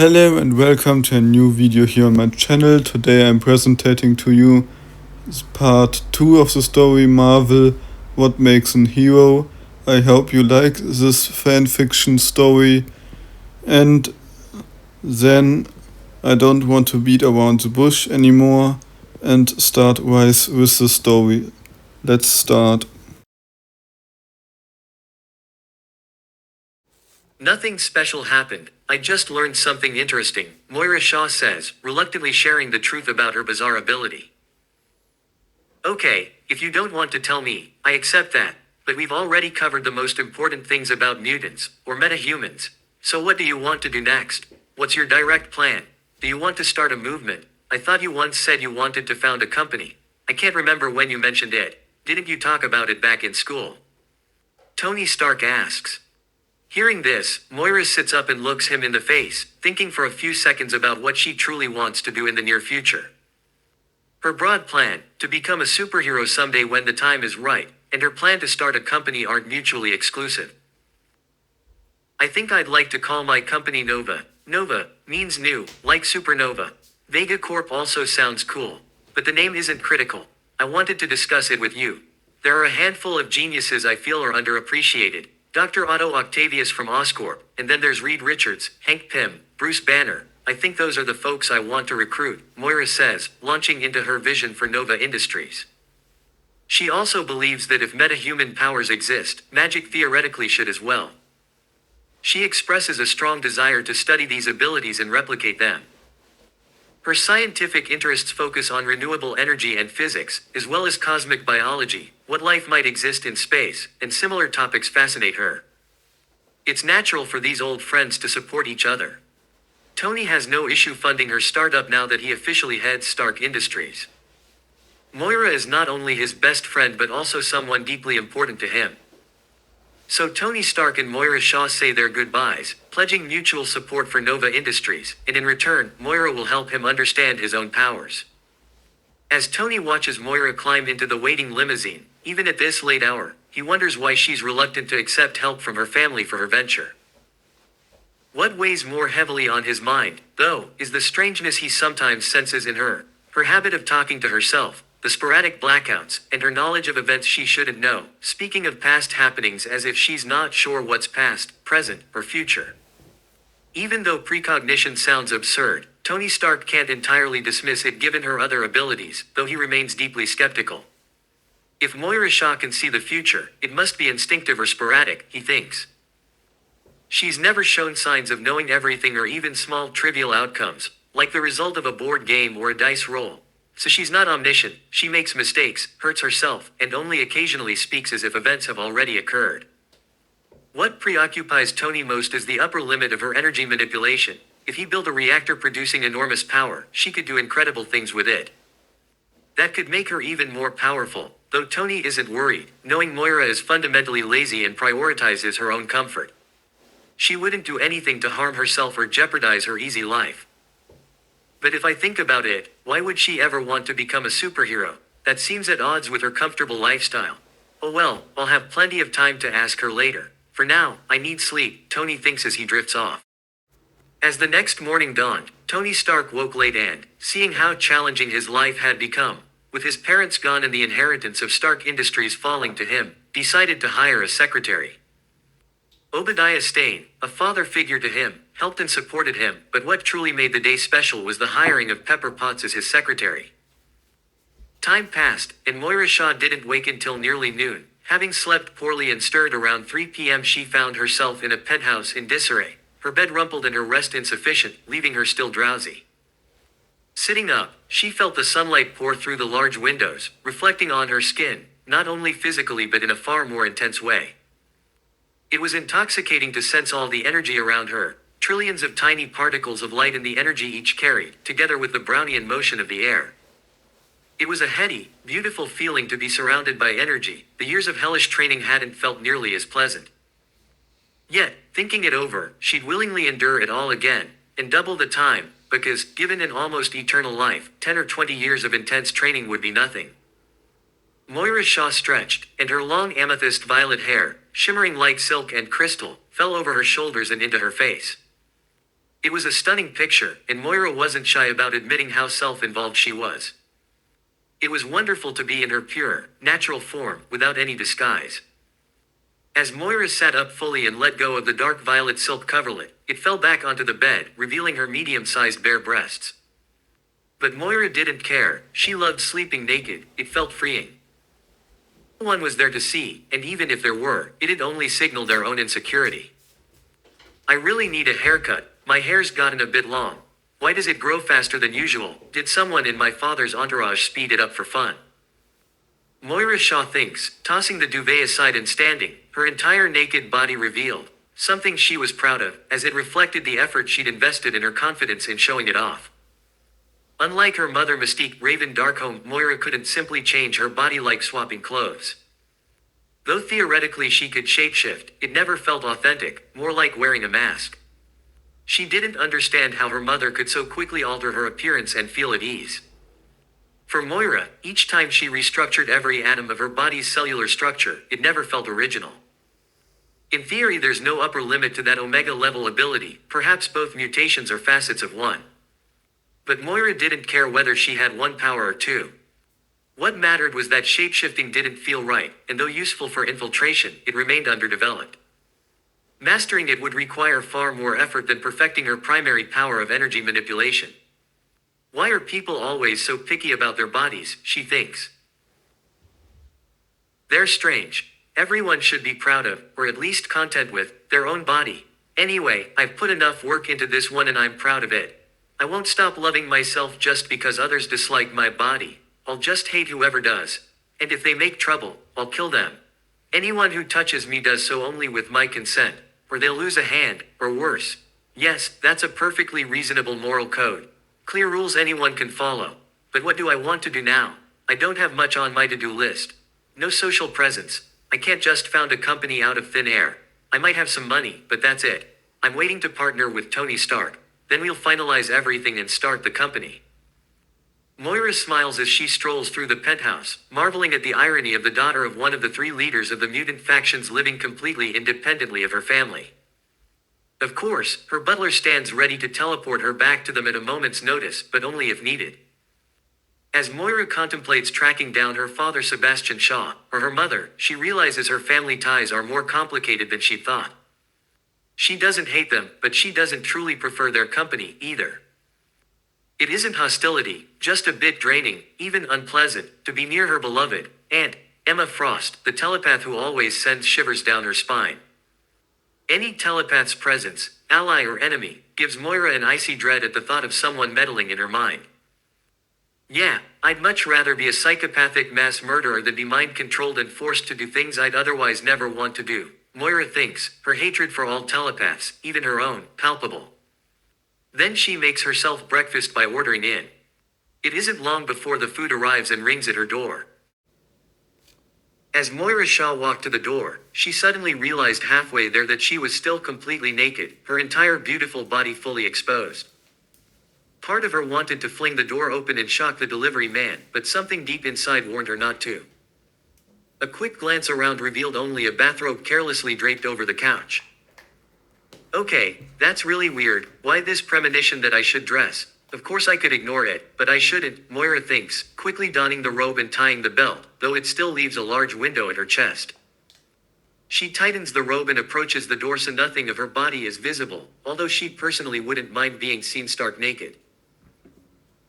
Hello and welcome to a new video here on my channel. Today I'm presenting to you part 2 of the story Marvel, What Makes an Hero. I hope you like this fanfiction story, and then I don't want to beat around the bush anymore and start right with the story. Let's start. Nothing special happened. I just learned something interesting, Moira Shaw says, reluctantly sharing the truth about her bizarre ability. Okay, if you don't want to tell me, I accept that, but we've already covered the most important things about mutants, or metahumans. So what do you want to do next? What's your direct plan? Do you want to start a movement? I thought you once said you wanted to found a company. I can't remember when you mentioned it. Didn't you talk about it back in school? Tony Stark asks. Hearing this, Moira sits up and looks him in the face, thinking for a few seconds about what she truly wants to do in the near future. Her broad plan, to become a superhero someday when the time is right, and her plan to start a company aren't mutually exclusive. I think I'd like to call my company Nova. Nova means new, like supernova. Vega Corp also sounds cool, but the name isn't critical. I wanted to discuss it with you. There are a handful of geniuses I feel are underappreciated. Dr. Otto Octavius from Oscorp, and then there's Reed Richards, Hank Pym, Bruce Banner. I think those are the folks I want to recruit, Moira says, launching into her vision for Nova Industries. She also believes that if metahuman powers exist, magic theoretically should as well. She expresses a strong desire to study these abilities and replicate them. Her scientific interests focus on renewable energy and physics, as well as cosmic biology, what life might exist in space, and similar topics fascinate her. It's natural for these old friends to support each other. Tony has no issue funding her startup now that he officially heads Stark Industries. Moira is not only his best friend but also someone deeply important to him. So Tony Stark and Moira Shaw say their goodbyes, pledging mutual support for Nova Industries, and in return, Moira will help him understand his own powers. As Tony watches Moira climb into the waiting limousine, even at this late hour, he wonders why she's reluctant to accept help from her family for her venture. What weighs more heavily on his mind, though, is the strangeness he sometimes senses in her habit of talking to herself, the sporadic blackouts, and her knowledge of events she shouldn't know, speaking of past happenings as if she's not sure what's past, present, or future. Even though precognition sounds absurd, Tony Stark can't entirely dismiss it given her other abilities, though he remains deeply skeptical. If Moira Shaw can see the future, it must be instinctive or sporadic, he thinks. She's never shown signs of knowing everything or even small trivial outcomes, like the result of a board game or a dice roll. So she's not omniscient, she makes mistakes, hurts herself, and only occasionally speaks as if events have already occurred. What preoccupies Tony most is the upper limit of her energy manipulation. If he built a reactor producing enormous power, she could do incredible things with it. That could make her even more powerful, though Tony isn't worried, knowing Moira is fundamentally lazy and prioritizes her own comfort. She wouldn't do anything to harm herself or jeopardize her easy life. But if I think about it, why would she ever want to become a superhero? That seems at odds with her comfortable lifestyle. Oh well, I'll have plenty of time to ask her later. For now, I need sleep, Tony thinks as he drifts off. As the next morning dawned, Tony Stark woke late and, seeing how challenging his life had become, with his parents gone and the inheritance of Stark Industries falling to him, decided to hire a secretary. Obadiah Stane, a father figure to him, helped and supported him, but what truly made the day special was the hiring of Pepper Potts as his secretary. Time passed, and Moira Shaw didn't wake until nearly noon. Having slept poorly and stirred around 3 p.m., she found herself in a penthouse in disarray, her bed rumpled and her rest insufficient, leaving her still drowsy. Sitting up, she felt the sunlight pour through the large windows, reflecting on her skin, not only physically but in a far more intense way. It was intoxicating to sense all the energy around her, trillions of tiny particles of light and the energy each carried, together with the Brownian motion of the air. It was a heady, beautiful feeling to be surrounded by energy. The years of hellish training hadn't felt nearly as pleasant. Yet, thinking it over, she'd willingly endure it all again, and double the time, because, given an almost eternal life, 10 or 20 years of intense training would be nothing. Moira Shaw stretched, and her long amethyst violet hair, shimmering like silk and crystal, fell over her shoulders and into her face. It was a stunning picture, and Moira wasn't shy about admitting how self-involved she was. It was wonderful to be in her pure, natural form, without any disguise. As Moira sat up fully and let go of the dark violet silk coverlet, it fell back onto the bed, revealing her medium-sized bare breasts. But Moira didn't care. She loved sleeping naked. It felt freeing. No one was there to see, and even if there were, it'd only signal their own insecurity. I really need a haircut. My hair's gotten a bit long. Why does it grow faster than usual? Did someone in my father's entourage speed it up for fun? Moira Shaw thinks, tossing the duvet aside and standing, her entire naked body revealed, something she was proud of, as it reflected the effort she'd invested in her confidence in showing it off. Unlike her mother Mystique Raven Darkholme, Moira couldn't simply change her body like swapping clothes. Though theoretically she could shapeshift, it never felt authentic, more like wearing a mask. She didn't understand how her mother could so quickly alter her appearance and feel at ease. For Moira, each time she restructured every atom of her body's cellular structure, it never felt original. In theory, there's no upper limit to that Omega-level ability, perhaps both mutations are facets of one. But Moira didn't care whether she had one power or two. What mattered was that shapeshifting didn't feel right, and though useful for infiltration, it remained underdeveloped. Mastering it would require far more effort than perfecting her primary power of energy manipulation. Why are people always so picky about their bodies, she thinks. They're strange. Everyone should be proud of, or at least content with, their own body. Anyway, I've put enough work into this one and I'm proud of it. I won't stop loving myself just because others dislike my body. I'll just hate whoever does. And if they make trouble, I'll kill them. Anyone who touches me does so only with my consent, or they'll lose a hand, or worse. Yes, that's a perfectly reasonable moral code. Clear rules anyone can follow. But what do I want to do now? I don't have much on my to-do list. No social presence. I can't just found a company out of thin air. I might have some money, but that's it. I'm waiting to partner with Tony Stark. Then we'll finalize everything and start the company. Moira smiles as she strolls through the penthouse, marveling at the irony of the daughter of one of the three leaders of the mutant factions living completely independently of her family. Of course, her butler stands ready to teleport her back to them at a moment's notice, but only if needed. As Moira contemplates tracking down her father Sebastian Shaw, or her mother, she realizes her family ties are more complicated than she thought. She doesn't hate them, but she doesn't truly prefer their company, either. It isn't hostility, just a bit draining, even unpleasant, to be near her beloved Aunt Emma Frost, the telepath who always sends shivers down her spine. Any telepath's presence, ally or enemy, gives Moira an icy dread at the thought of someone meddling in her mind. Yeah, I'd much rather be a psychopathic mass murderer than be mind-controlled and forced to do things I'd otherwise never want to do, Moira thinks, her hatred for all telepaths, even her own, palpable. Then she makes herself breakfast by ordering in. It isn't long before the food arrives and rings at her door. As Moira Shaw walked to the door, she suddenly realized halfway there that she was still completely naked, her entire beautiful body fully exposed. Part of her wanted to fling the door open and shock the delivery man, but something deep inside warned her not to. A quick glance around revealed only a bathrobe carelessly draped over the couch. Okay, that's really weird. Why this premonition that I should dress? Of course I could ignore it, but I shouldn't, Moira thinks, quickly donning the robe and tying the belt, though it still leaves a large window at her chest. She tightens the robe and approaches the door so nothing of her body is visible, although she personally wouldn't mind being seen stark naked.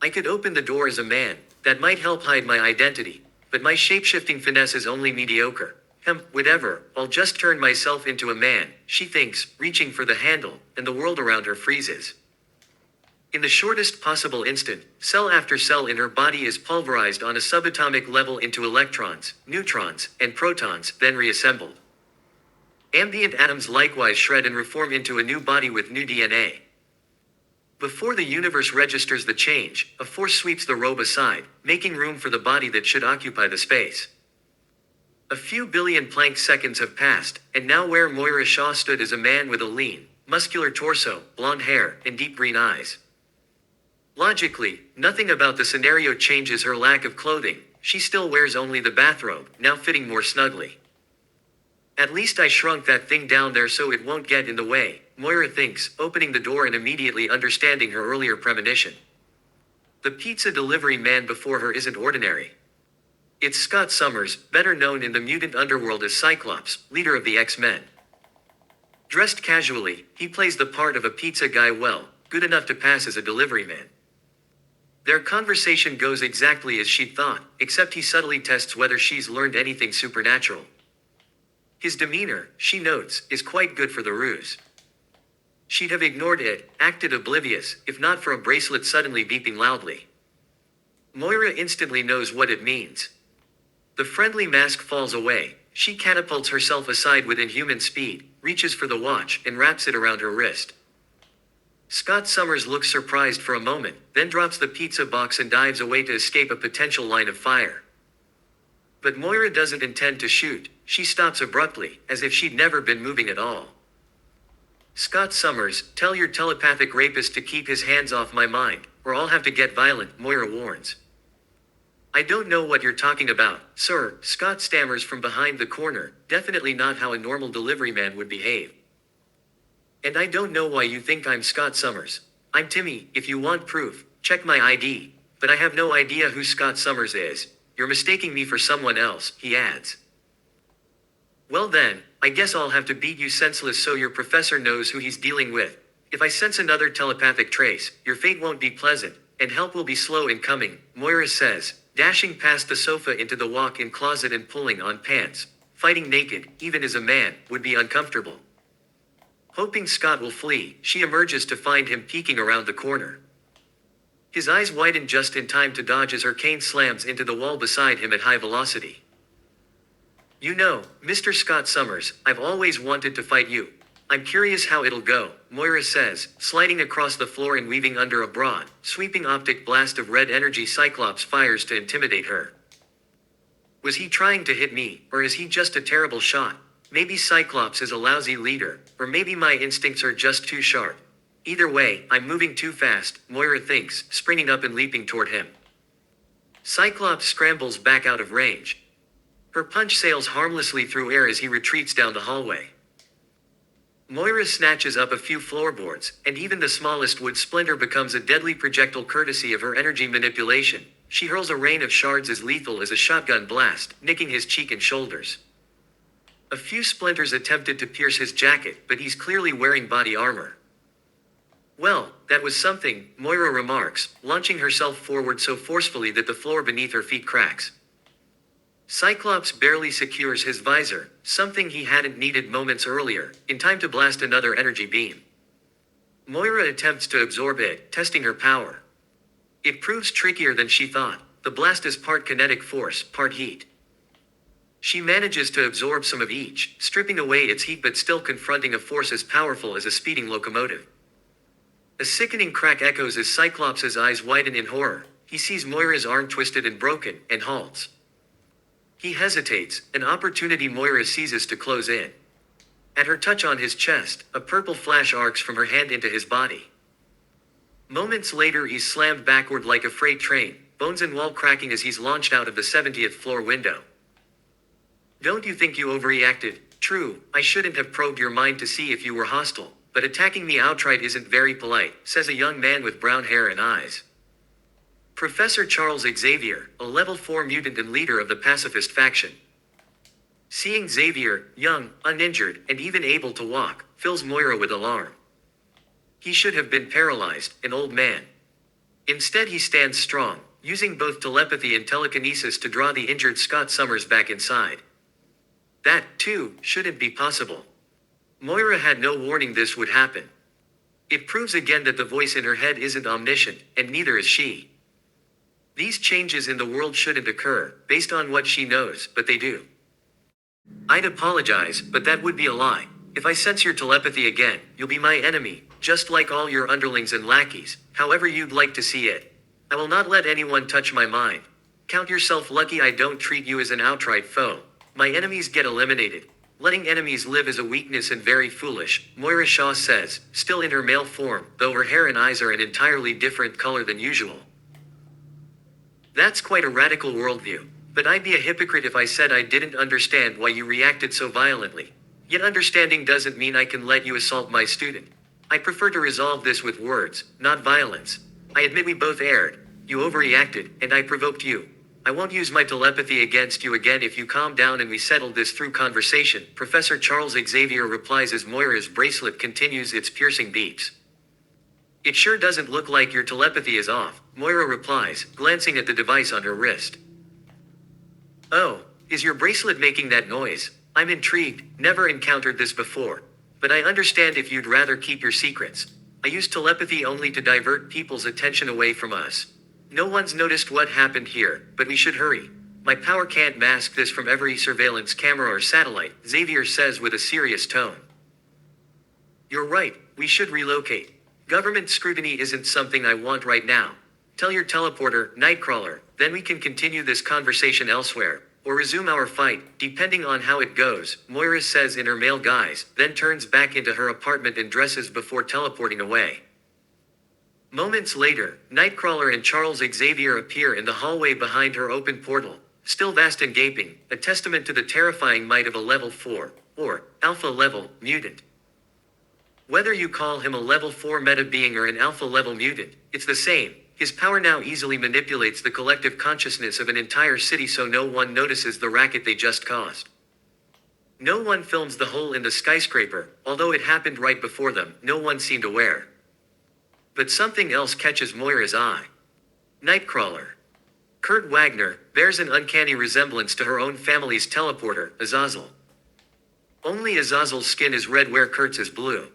I could open the door as a man, that might help hide my identity, but my shape-shifting finesse is only mediocre. Whatever, I'll just turn myself into a man, she thinks, reaching for the handle, and the world around her freezes. In the shortest possible instant, cell after cell in her body is pulverized on a subatomic level into electrons, neutrons, and protons, then reassembled. Ambient atoms likewise shred and reform into a new body with new DNA. Before the universe registers the change, a force sweeps the robe aside, making room for the body that should occupy the space. A few billion Planck seconds have passed, and now where Moira Shaw stood is a man with a lean, muscular torso, blonde hair, and deep green eyes. Logically, nothing about the scenario changes her lack of clothing. She still wears only the bathrobe, now fitting more snugly. At least I shrunk that thing down there so it won't get in the way, Moira thinks, opening the door and immediately understanding her earlier premonition. The pizza delivery man before her isn't ordinary. It's Scott Summers, better known in the mutant underworld as Cyclops, leader of the X-Men. Dressed casually, he plays the part of a pizza guy well, good enough to pass as a delivery man. Their conversation goes exactly as she'd thought, except he subtly tests whether she's learned anything supernatural. His demeanor, she notes, is quite good for the ruse. She'd have ignored it, acted oblivious, if not for a bracelet suddenly beeping loudly. Moira instantly knows what it means. The friendly mask falls away, she catapults herself aside with inhuman speed, reaches for the watch, and wraps it around her wrist. Scott Summers looks surprised for a moment, then drops the pizza box and dives away to escape a potential line of fire. But Moira doesn't intend to shoot, she stops abruptly, as if she'd never been moving at all. Scott Summers, tell your telepathic rapist to keep his hands off my mind, or I'll have to get violent, Moira warns. I don't know what you're talking about, sir, Scott stammers from behind the corner, definitely not how a normal delivery man would behave. And I don't know why you think I'm Scott Summers. I'm Timmy, if you want proof, check my ID, but I have no idea who Scott Summers is. You're mistaking me for someone else, he adds. Well then, I guess I'll have to beat you senseless so your professor knows who he's dealing with. If I sense another telepathic trace, your fate won't be pleasant, and help will be slow in coming, Moira says, dashing past the sofa into the walk-in closet and pulling on pants. Fighting naked, even as a man, would be uncomfortable. Hoping Scott will flee, she emerges to find him peeking around the corner. His eyes widen just in time to dodge as her cane slams into the wall beside him at high velocity. You know, Mr. Scott Summers, I've always wanted to fight you. I'm curious how it'll go, Moira says, sliding across the floor and weaving under a broad, sweeping optic blast of red energy Cyclops fires to intimidate her. Was he trying to hit me, or is he just a terrible shot? Maybe Cyclops is a lousy leader, or maybe my instincts are just too sharp. Either way, I'm moving too fast, Moira thinks, springing up and leaping toward him. Cyclops scrambles back out of range. Her punch sails harmlessly through air as he retreats down the hallway. Moira snatches up a few floorboards, and even the smallest wood splinter becomes a deadly projectile courtesy of her energy manipulation. She hurls a rain of shards as lethal as a shotgun blast, nicking his cheek and shoulders. A few splinters attempted to pierce his jacket, but he's clearly wearing body armor. Well, that was something, Moira remarks, launching herself forward so forcefully that the floor beneath her feet cracks. Cyclops barely secures his visor, something he hadn't needed moments earlier, in time to blast another energy beam. Moira attempts to absorb it, testing her power. It proves trickier than she thought. The blast is part kinetic force, part heat. She manages to absorb some of each, stripping away its heat but still confronting a force as powerful as a speeding locomotive. A sickening crack echoes as Cyclops' eyes widen in horror. He sees Moira's arm twisted and broken, and halts. He hesitates, an opportunity Moira seizes to close in. At her touch on his chest, a purple flash arcs from her hand into his body. Moments later he's slammed backward like a freight train, bones and wall cracking as he's launched out of the 70th floor window. Don't you think you overreacted? True, I shouldn't have probed your mind to see if you were hostile, but attacking me outright isn't very polite, says a young man with brown hair and eyes. Professor Charles Xavier, a level 4 mutant and leader of the pacifist faction. Seeing Xavier, young, uninjured, and even able to walk, fills Moira with alarm. He should have been paralyzed, an old man. Instead he stands strong, using both telepathy and telekinesis to draw the injured Scott Summers back inside. That, too, shouldn't be possible. Moira had no warning this would happen. It proves again that the voice in her head isn't omniscient, and neither is she. These changes in the world shouldn't occur, based on what she knows, but they do. I'd apologize, but that would be a lie. If I sense your telepathy again, you'll be my enemy, just like all your underlings and lackeys, however you'd like to see it. I will not let anyone touch my mind. Count yourself lucky I don't treat you as an outright foe. My enemies get eliminated. Letting enemies live is a weakness and very foolish, Moira Shaw says, still in her male form, though her hair and eyes are an entirely different color than usual. That's quite a radical worldview. But I'd be a hypocrite if I said I didn't understand why you reacted so violently. Yet understanding doesn't mean I can let you assault my student. I prefer to resolve this with words, not violence. I admit we both erred. You overreacted, and I provoked you. I won't use my telepathy against you again if you calm down and we settle this through conversation, Professor Charles Xavier replies as Moira's bracelet continues its piercing beeps. It sure doesn't look like your telepathy is off, Moira replies, glancing at the device on her wrist. Oh, is your bracelet making that noise? I'm intrigued, never encountered this before. But I understand if you'd rather keep your secrets. I use telepathy only to divert people's attention away from us. No one's noticed what happened here, but we should hurry. My power can't mask this from every surveillance camera or satellite, Xavier says with a serious tone. You're right, we should relocate. Government scrutiny isn't something I want right now. Tell your teleporter, Nightcrawler, then we can continue this conversation elsewhere, or resume our fight, depending on how it goes, Moira says in her male guise, then turns back into her apartment and dresses before teleporting away. Moments later, Nightcrawler and Charles Xavier appear in the hallway behind her open portal, still vast and gaping, a testament to the terrifying might of a level 4, or alpha level, mutant. Whether you call him a level 4 meta being or an alpha level mutant, it's the same. His power now easily manipulates the collective consciousness of an entire city so no one notices the racket they just caused. No one films the hole in the skyscraper, although it happened right before them, no one seemed aware. But something else catches Moira's eye. Nightcrawler. Kurt Wagner bears an uncanny resemblance to her own family's teleporter, Azazel. Only Azazel's skin is red where Kurt's is blue.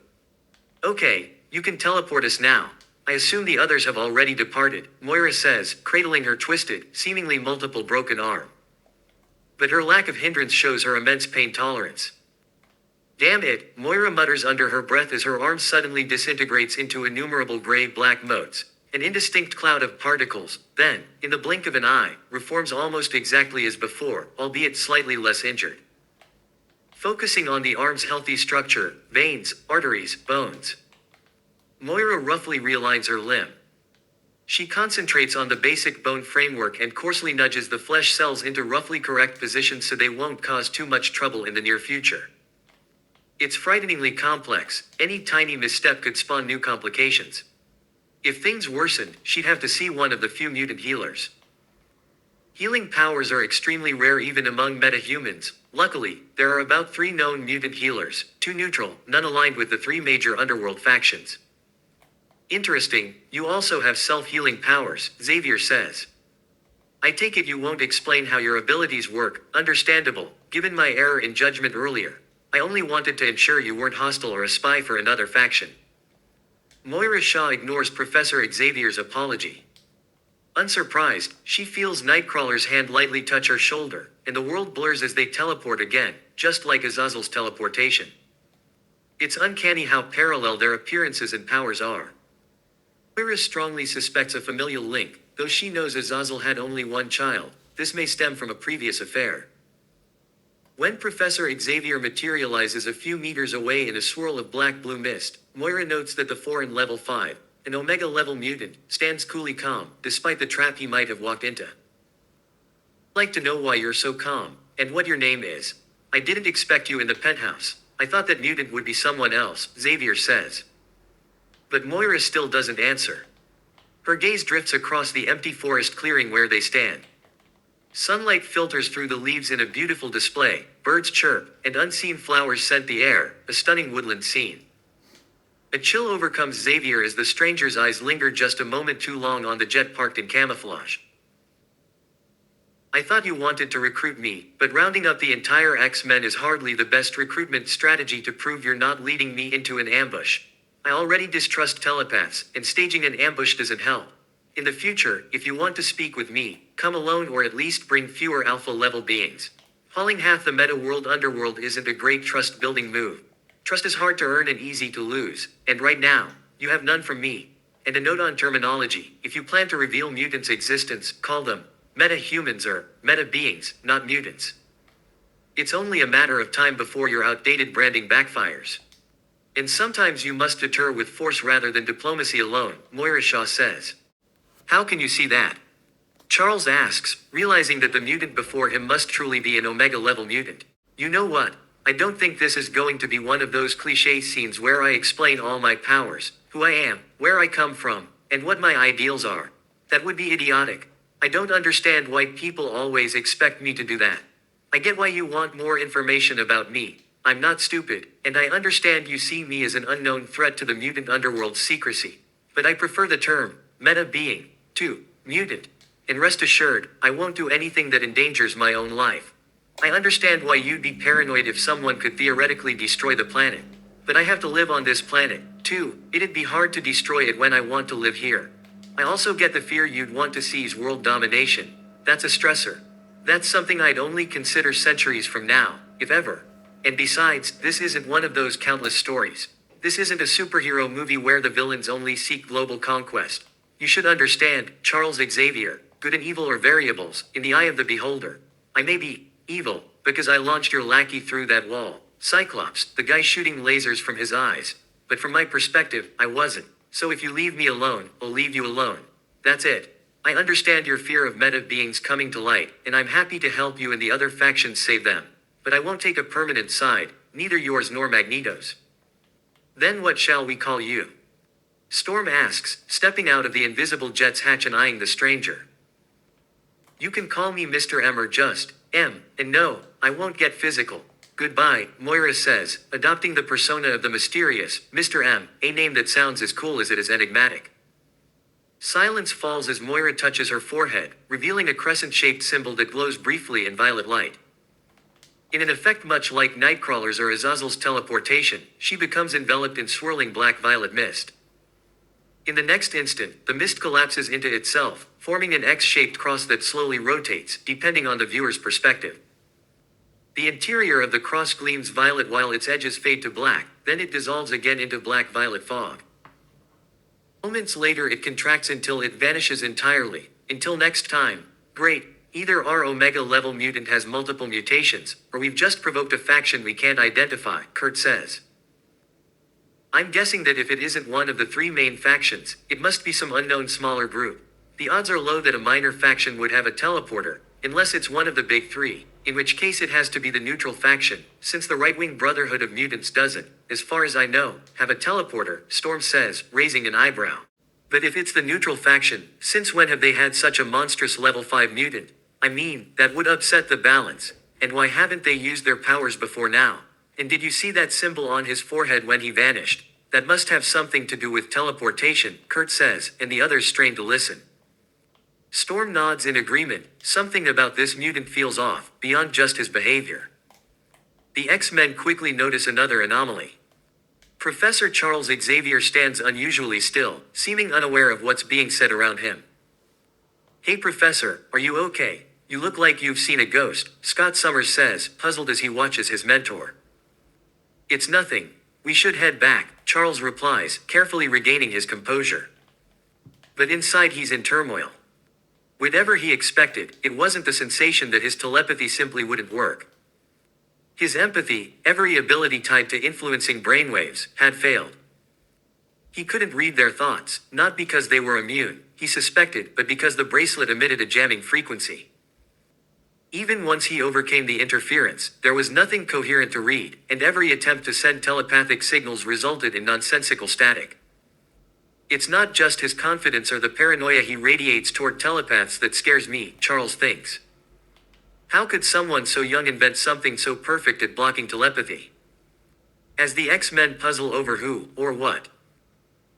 Okay, you can teleport us now. I assume the others have already departed, Moira says, cradling her twisted, seemingly multiple broken arm. But her lack of hindrance shows her immense pain tolerance. Damn it, Moira mutters under her breath as her arm suddenly disintegrates into innumerable gray-black motes, an indistinct cloud of particles, then, in the blink of an eye, reforms almost exactly as before, albeit slightly less injured. Focusing on the arm's healthy structure, veins, arteries, bones. Moira roughly realigns her limb. She concentrates on the basic bone framework and coarsely nudges the flesh cells into roughly correct positions so they won't cause too much trouble in the near future. It's frighteningly complex, any tiny misstep could spawn new complications. If things worsened, she'd have to see one of the few mutant healers. Healing powers are extremely rare even among metahumans. Luckily, there are about 3 known mutant healers, 2 neutral, none aligned with the 3 major underworld factions. Interesting, you also have self-healing powers, Xavier says. I take it you won't explain how your abilities work, understandable, given my error in judgment earlier. I only wanted to ensure you weren't hostile or a spy for another faction. Moira Shaw ignores Professor Xavier's apology. Unsurprised, she feels Nightcrawler's hand lightly touch her shoulder, and the world blurs as they teleport again, just like Azazel's teleportation. It's uncanny how parallel their appearances and powers are. Moira strongly suspects a familial link, though she knows Azazel had only one child. This may stem from a previous affair. When Professor Xavier materializes a few meters away in a swirl of black-blue mist, Moira notes that the 4 in level 5, an Omega-level mutant, stands coolly calm, despite the trap he might have walked into. I'd like to know why you're so calm, and what your name is. I didn't expect you in the penthouse. I thought that mutant would be someone else, Xavier says. But Moira still doesn't answer. Her gaze drifts across the empty forest clearing where they stand. Sunlight filters through the leaves in a beautiful display, birds chirp, and unseen flowers scent the air, a stunning woodland scene. A chill overcomes Xavier as the stranger's eyes linger just a moment too long on the jet parked in camouflage. I thought you wanted to recruit me, but rounding up the entire X-Men is hardly the best recruitment strategy to prove you're not leading me into an ambush. I already distrust telepaths, and staging an ambush doesn't help. In the future, if you want to speak with me, come alone or at least bring fewer alpha-level beings. Hauling half the meta-world underworld isn't a great trust-building move. Trust is hard to earn and easy to lose, and right now, you have none from me. And a note on terminology, if you plan to reveal mutants' existence, call them meta-humans or meta-beings, not mutants. It's only a matter of time before your outdated branding backfires. And sometimes you must deter with force rather than diplomacy alone, Moira Shaw says. How can you see that? Charles asks, realizing that the mutant before him must truly be an Omega-level mutant. You know what? I don't think this is going to be one of those cliché scenes where I explain all my powers, who I am, where I come from, and what my ideals are. That would be idiotic. I don't understand why people always expect me to do that. I get why you want more information about me. I'm not stupid, and I understand you see me as an unknown threat to the mutant underworld's secrecy. But I prefer the term, meta being, to mutant. And rest assured, I won't do anything that endangers my own life. I understand why you'd be paranoid if someone could theoretically destroy the planet. But I have to live on this planet, too. It'd be hard to destroy it when I want to live here. I also get the fear you'd want to seize world domination. That's a stressor. That's something I'd only consider centuries from now, if ever. And besides, this isn't one of those countless stories. This isn't a superhero movie where the villains only seek global conquest. You should understand, Charles Xavier, good and evil are variables, in the eye of the beholder. I may be evil, because I launched your lackey through that wall, Cyclops, the guy shooting lasers from his eyes. But from my perspective, I wasn't. So if you leave me alone, I'll leave you alone. That's it. I understand your fear of meta beings coming to light, and I'm happy to help you and the other factions save them. But I won't take a permanent side, neither yours nor Magneto's. Then what shall we call you? Storm asks, stepping out of the invisible jet's hatch and eyeing the stranger. You can call me Mr. M or just M, and no, I won't get physical. Goodbye, Moira says, adopting the persona of the mysterious Mr. M, a name that sounds as cool as it is enigmatic. Silence falls as Moira touches her forehead, revealing a crescent-shaped symbol that glows briefly in violet light. In an effect much like Nightcrawler's or Azazel's teleportation, she becomes enveloped in swirling black-violet mist. In the next instant, the mist collapses into itself, forming an X-shaped cross that slowly rotates, depending on the viewer's perspective. The interior of the cross gleams violet while its edges fade to black, then it dissolves again into black-violet fog. Moments later it contracts until it vanishes entirely. Until next time. Great, either our Omega-level mutant has multiple mutations, or we've just provoked a faction we can't identify, Kurt says. I'm guessing that if it isn't one of the three main factions, it must be some unknown smaller group. The odds are low that a minor faction would have a teleporter, unless it's one of the big three, in which case it has to be the neutral faction, since the right-wing Brotherhood of Mutants doesn't, as far as I know, have a teleporter, Storm says, raising an eyebrow. But if it's the neutral faction, since when have they had such a monstrous level 5 mutant? I mean, that would upset the balance. And why haven't they used their powers before now? And did you see that symbol on his forehead when he vanished? That must have something to do with teleportation, Kurt says, and the others strain to listen. Storm nods in agreement. Something about this mutant feels off, beyond just his behavior. The X-Men quickly notice another anomaly. Professor Charles Xavier stands unusually still, seeming unaware of what's being said around him. Hey Professor, are you okay? You look like you've seen a ghost, Scott Summers says, puzzled as he watches his mentor. It's nothing. We should head back, Charles replies, carefully regaining his composure. But inside he's in turmoil. Whatever he expected, it wasn't the sensation that his telepathy simply wouldn't work. His empathy, every ability tied to influencing brainwaves, had failed. He couldn't read their thoughts, not because they were immune, he suspected, but because the bracelet emitted a jamming frequency. Even once he overcame the interference, there was nothing coherent to read, and every attempt to send telepathic signals resulted in nonsensical static. It's not just his confidence or the paranoia he radiates toward telepaths that scares me, Charles thinks. How could someone so young invent something so perfect at blocking telepathy? As the X-Men puzzle over who, or what,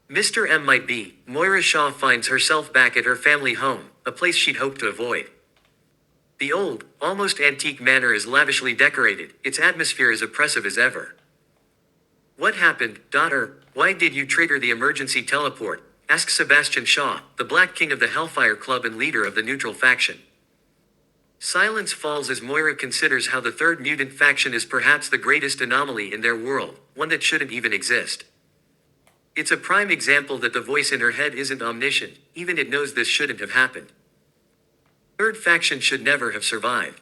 Mr. M might be, Moira Shaw finds herself back at her family home, a place she'd hoped to avoid. The old, almost antique manor is lavishly decorated, its atmosphere as oppressive as ever. What happened, daughter? Why did you trigger the emergency teleport? Asks Sebastian Shaw, the Black King of the Hellfire Club and leader of the neutral faction. Silence falls as Moira considers how the third mutant faction is perhaps the greatest anomaly in their world, one that shouldn't even exist. It's a prime example that the voice in her head isn't omniscient, even it knows this shouldn't have happened. Third faction should never have survived.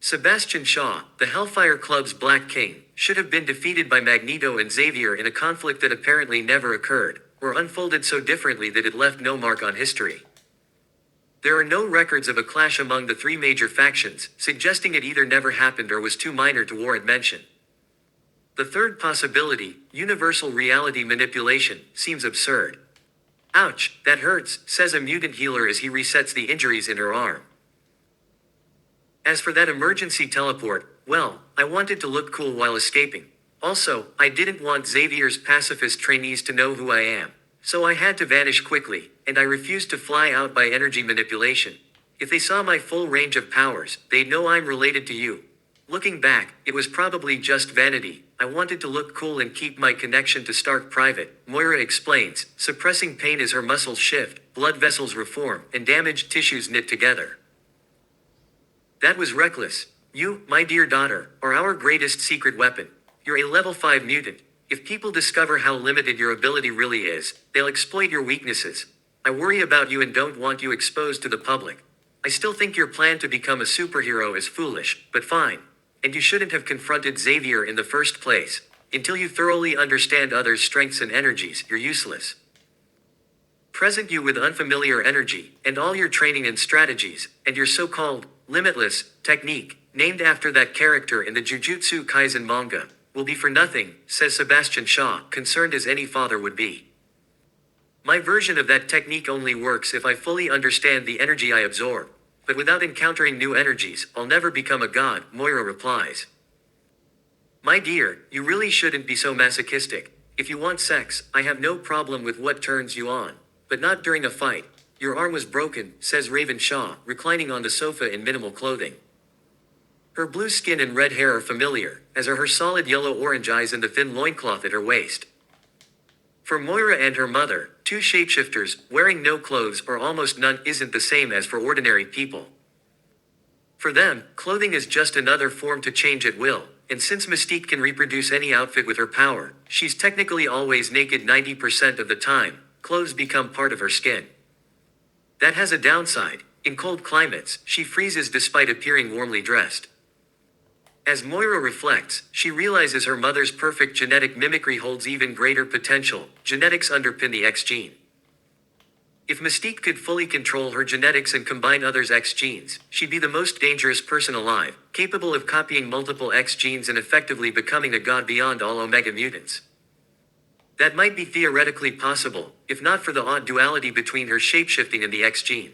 Sebastian Shaw, the Hellfire Club's Black King, should have been defeated by Magneto and Xavier in a conflict that apparently never occurred, or unfolded so differently that it left no mark on history. There are no records of a clash among the three major factions, suggesting it either never happened or was too minor to warrant mention. The third possibility, universal reality manipulation, seems absurd. Ouch, that hurts, says a mutant healer as he resets the injuries in her arm. As for that emergency teleport, well, I wanted to look cool while escaping. Also, I didn't want Xavier's pacifist trainees to know who I am. So I had to vanish quickly, and I refused to fly out by energy manipulation. If they saw my full range of powers, they'd know I'm related to you. Looking back, it was probably just vanity. I wanted to look cool and keep my connection to Stark private, Moira explains, suppressing pain as her muscles shift, blood vessels reform, and damaged tissues knit together. That was reckless. You, my dear daughter, are our greatest secret weapon. You're a level 5 mutant. If people discover how limited your ability really is, they'll exploit your weaknesses. I worry about you and don't want you exposed to the public. I still think your plan to become a superhero is foolish, but fine. And you shouldn't have confronted Xavier in the first place. Until you thoroughly understand others' strengths and energies, you're useless. Present you with unfamiliar energy, and all your training and strategies, and your so-called limitless technique, named after that character in the Jujutsu Kaisen manga, will be for nothing, says Sebastian Shaw, concerned as any father would be. My version of that technique only works if I fully understand the energy I absorb. But without encountering new energies, I'll never become a god, Moira replies. My dear, you really shouldn't be so masochistic. If you want sex, I have no problem with what turns you on. But not during a fight. Your arm was broken, says Raven Shaw, reclining on the sofa in minimal clothing. Her blue skin and red hair are familiar, as are her solid yellow-orange eyes and the thin loincloth at her waist. For Moira and her mother, two shapeshifters, wearing no clothes or almost none isn't the same as for ordinary people. For them, clothing is just another form to change at will, and since Mystique can reproduce any outfit with her power, she's technically always naked 90% of the time. Clothes become part of her skin. That has a downside. In cold climates, she freezes despite appearing warmly dressed. As Moira reflects, she realizes her mother's perfect genetic mimicry holds even greater potential. Genetics underpin the X gene. If Mystique could fully control her genetics and combine others' X genes, she'd be the most dangerous person alive, capable of copying multiple X genes and effectively becoming a god beyond all Omega mutants. That might be theoretically possible, if not for the odd duality between her shapeshifting and the X gene.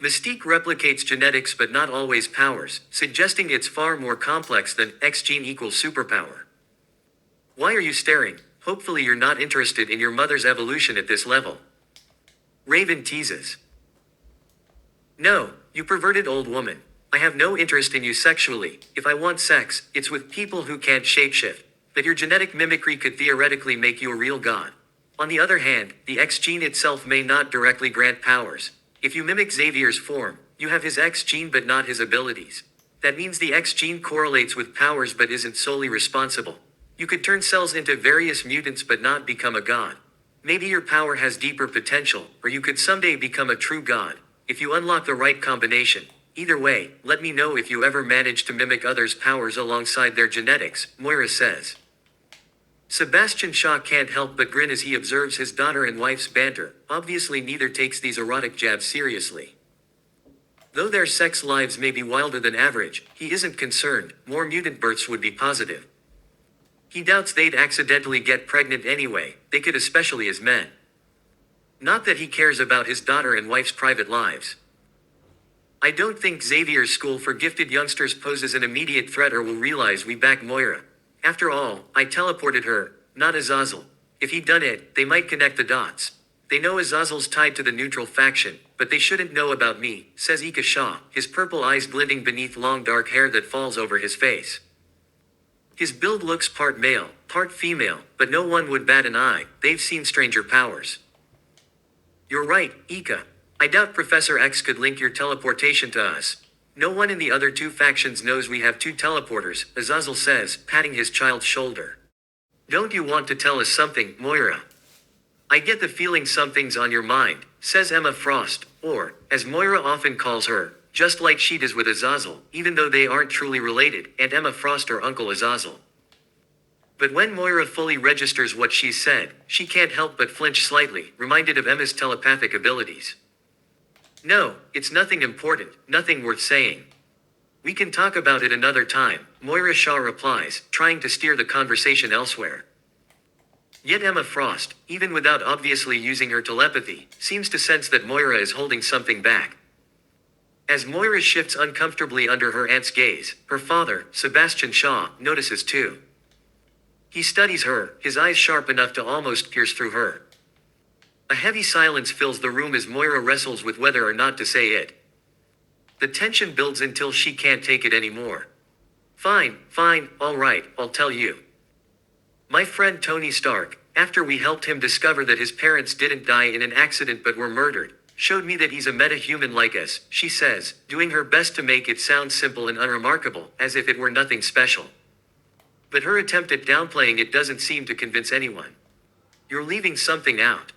Mystique replicates genetics but not always powers, suggesting it's far more complex than X gene equals superpower. Why are you staring? Hopefully you're not interested in your mother's evolution at this level. Raven teases. No, you perverted old woman. I have no interest in you sexually. If I want sex, it's with people who can't shapeshift. But your genetic mimicry could theoretically make you a real god. On the other hand, the X gene itself may not directly grant powers. If you mimic Xavier's form, you have his X gene but not his abilities. That means the X gene correlates with powers but isn't solely responsible. You could turn cells into various mutants but not become a god. Maybe your power has deeper potential, or you could someday become a true god, if you unlock the right combination. Either way, let me know if you ever manage to mimic others' powers alongside their genetics, Moira says. Sebastian Shaw can't help but grin as he observes his daughter and wife's banter. Obviously neither takes these erotic jabs seriously. Though their sex lives may be wilder than average, he isn't concerned. More mutant births would be positive. He doubts they'd accidentally get pregnant anyway, they could, especially as men. Not that he cares about his daughter and wife's private lives. I don't think Xavier's school for gifted youngsters poses an immediate threat or will realize we back Moira. After all, I teleported her, not Azazel. If he'd done it, they might connect the dots. They know Azazel's tied to the neutral faction, but they shouldn't know about me, says Ika Shaw, his purple eyes glinting beneath long dark hair that falls over his face. His build looks part male, part female, but no one would bat an eye. They've seen stranger powers. You're right, Ika. I doubt Professor X could link your teleportation to us. No one in the other two factions knows we have two teleporters, Azazel says, patting his child's shoulder. Don't you want to tell us something, Moira? I get the feeling something's on your mind, says Emma Frost, or, as Moira often calls her, just like she does with Azazel, even though they aren't truly related, and Emma Frost or Uncle Azazel. But when Moira fully registers what she's said, she can't help but flinch slightly, reminded of Emma's telepathic abilities. No, it's nothing important, nothing worth saying. We can talk about it another time, Moira Shaw replies, trying to steer the conversation elsewhere. Yet Emma Frost, even without obviously using her telepathy, seems to sense that Moira is holding something back. As Moira shifts uncomfortably under her aunt's gaze, her father, Sebastian Shaw, notices too. He studies her, his eyes sharp enough to almost pierce through her. A heavy silence fills the room as Moira wrestles with whether or not to say it. The tension builds until she can't take it anymore. Fine, alright, I'll tell you. My friend Tony Stark, after we helped him discover that his parents didn't die in an accident but were murdered, showed me that he's a meta-human like us, she says, doing her best to make it sound simple and unremarkable, as if it were nothing special. But her attempt at downplaying it doesn't seem to convince anyone. You're leaving something out.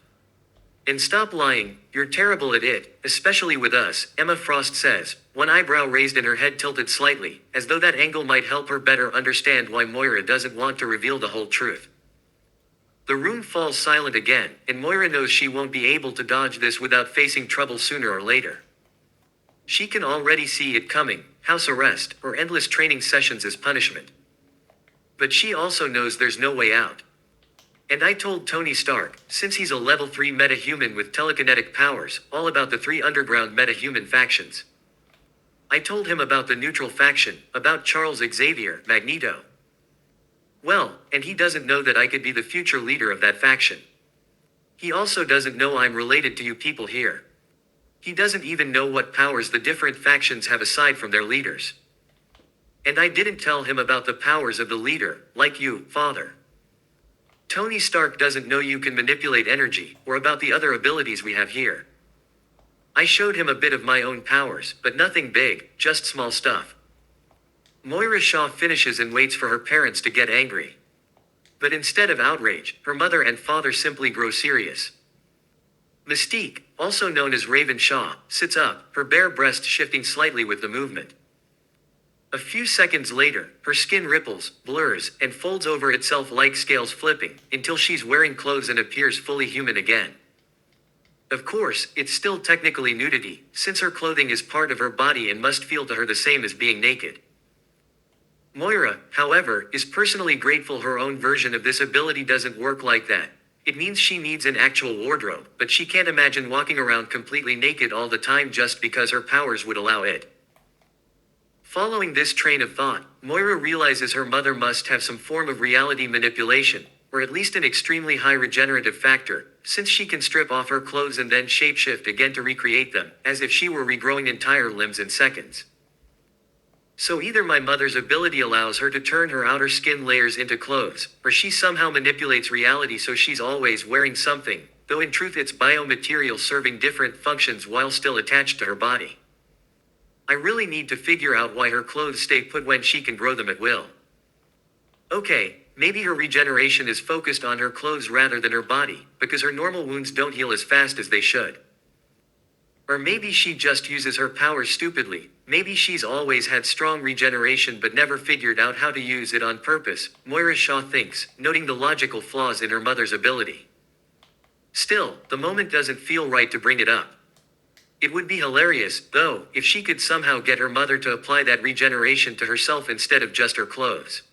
And stop lying, you're terrible at it, especially with us, Emma Frost says, one eyebrow raised and her head tilted slightly, as though that angle might help her better understand why Moira doesn't want to reveal the whole truth. The room falls silent again, and Moira knows she won't be able to dodge this without facing trouble sooner or later. She can already see it coming, house arrest, or endless training sessions as punishment. But she also knows there's no way out. And I told Tony Stark, since he's a level 3 metahuman with telekinetic powers, all about the 3 underground metahuman factions. I told him about the neutral faction, about Charles Xavier, Magneto. Well, and he doesn't know that I could be the future leader of that faction. He also doesn't know I'm related to you people here. He doesn't even know what powers the different factions have aside from their leaders. And I didn't tell him about the powers of the leader, like you, father. Tony Stark doesn't know you can manipulate energy, or about the other abilities we have here. I showed him a bit of my own powers, but nothing big, just small stuff. Moira Shaw finishes and waits for her parents to get angry. But instead of outrage, her mother and father simply grow serious. Mystique, also known as Raven Shaw, sits up, her bare breast shifting slightly with the movement. A few seconds later, her skin ripples, blurs, and folds over itself like scales flipping, until she's wearing clothes and appears fully human again. Of course, it's still technically nudity, since her clothing is part of her body and must feel to her the same as being naked. Moira, however, is personally grateful her own version of this ability doesn't work like that. It means she needs an actual wardrobe, but she can't imagine walking around completely naked all the time just because her powers would allow it. Following this train of thought, Moira realizes her mother must have some form of reality manipulation, or at least an extremely high regenerative factor, since she can strip off her clothes and then shapeshift again to recreate them, as if she were regrowing entire limbs in seconds. So either my mother's ability allows her to turn her outer skin layers into clothes, or she somehow manipulates reality so she's always wearing something, though in truth it's biomaterial serving different functions while still attached to her body. I really need to figure out why her clothes stay put when she can grow them at will. Okay, maybe her regeneration is focused on her clothes rather than her body, because her normal wounds don't heal as fast as they should. Or maybe she just uses her powers stupidly. Maybe she's always had strong regeneration but never figured out how to use it on purpose, Moira Shaw thinks, noting the logical flaws in her mother's ability. Still, the moment doesn't feel right to bring it up. It would be hilarious, though, if she could somehow get her mother to apply that regeneration to herself instead of just her clothes.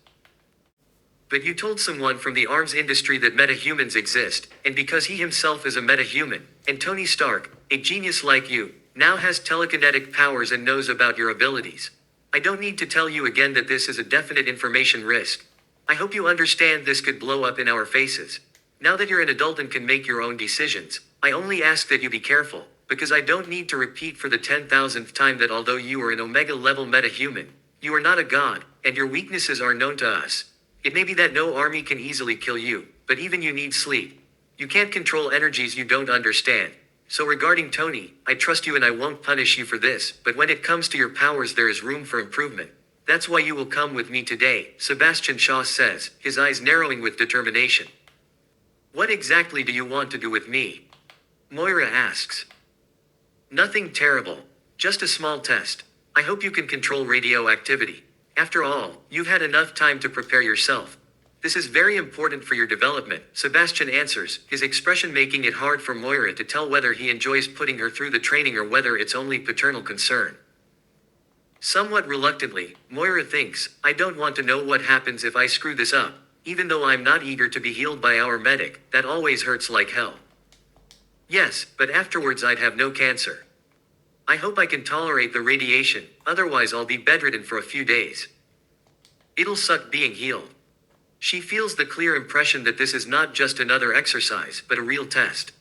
But you told someone from the arms industry that metahumans exist, and because he himself is a metahuman, and Tony Stark, a genius like you, now has telekinetic powers and knows about your abilities. I don't need to tell you again that this is a definite information risk. I hope you understand this could blow up in our faces. Now that you're an adult and can make your own decisions, I only ask that you be careful, because I don't need to repeat for the 10,000th time that although you are an Omega-level metahuman, you are not a god, and your weaknesses are known to us. It may be that no army can easily kill you, but even you need sleep. You can't control energies you don't understand. So regarding Tony, I trust you and I won't punish you for this, but when it comes to your powers there is room for improvement. That's why you will come with me today, Sebastian Shaw says, his eyes narrowing with determination. What exactly do you want to do with me? Moira asks. Nothing terrible. Just a small test. I hope you can control radioactivity. After all, you've had enough time to prepare yourself. This is very important for your development, Sebastian answers, his expression making it hard for Moira to tell whether he enjoys putting her through the training or whether it's only paternal concern. Somewhat reluctantly, Moira thinks, I don't want to know what happens if I screw this up, even though I'm not eager to be healed by our medic, that always hurts like hell. Yes, but afterwards I'd have no cancer. I hope I can tolerate the radiation, otherwise I'll be bedridden for a few days. It'll suck being healed. She feels the clear impression that this is not just another exercise, but a real test.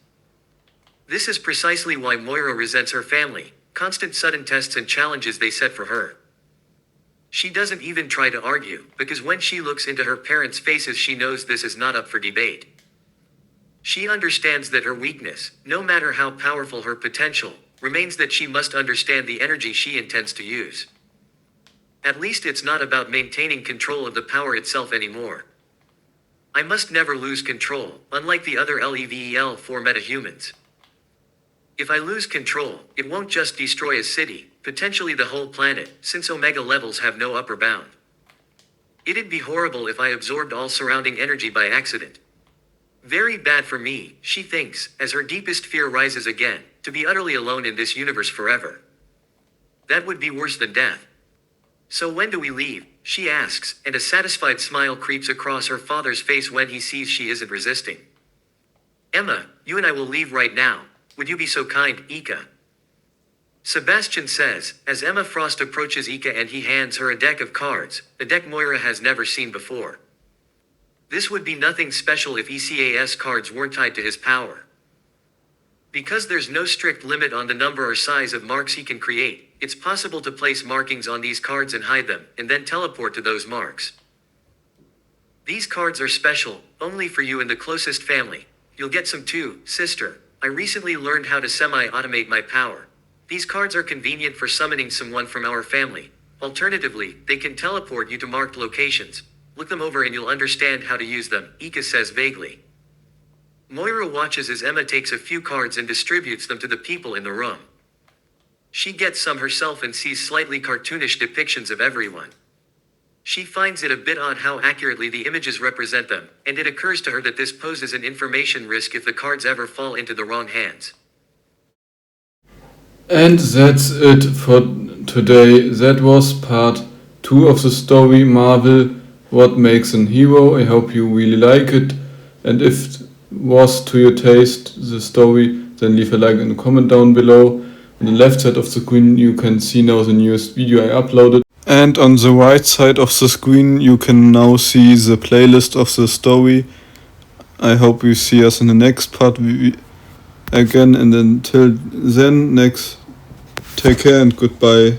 This is precisely why Moira resents her family, constant sudden tests and challenges they set for her. She doesn't even try to argue, because when she looks into her parents' faces she knows this is not up for debate. She understands that her weakness, no matter how powerful her potential, remains that she must understand the energy she intends to use. At least it's not about maintaining control of the power itself anymore. I must never lose control, unlike the other LEVEL4 metahumans. If I lose control, it won't just destroy a city, potentially the whole planet, since Omega levels have no upper bound. It'd be horrible if I absorbed all surrounding energy by accident. Very bad for me, she thinks, as her deepest fear rises again, to be utterly alone in this universe forever. That would be worse than death. So when do we leave? She asks, and a satisfied smile creeps across her father's face when he sees she isn't resisting. Emma, you and I will leave right now. Would you be so kind, Ika? Sebastian says, as Emma Frost approaches Ika and he hands her a deck of cards, a deck Moira has never seen before. This would be nothing special if ECAS cards weren't tied to his power. Because there's no strict limit on the number or size of marks he can create, it's possible to place markings on these cards and hide them, and then teleport to those marks. These cards are special, only for you and the closest family. You'll get some too, sister. I recently learned how to semi-automate my power. These cards are convenient for summoning someone from our family. Alternatively, they can teleport you to marked locations. Look them over and you'll understand how to use them, Ika says vaguely. Moira watches as Emma takes a few cards and distributes them to the people in the room. She gets some herself and sees slightly cartoonish depictions of everyone. She finds it a bit odd how accurately the images represent them, and it occurs to her that this poses an information risk if the cards ever fall into the wrong hands. And that's it for today. That was part 2 of the story Marvel, What Makes a Hero. I hope you really like it, and if it was to your taste, the story, then leave a like and a comment down below. On the left side of the screen you can see now the newest video I uploaded. And on the right side of the screen you can now see the playlist of the story. I hope you see us in the next part again, and until then, take care and goodbye.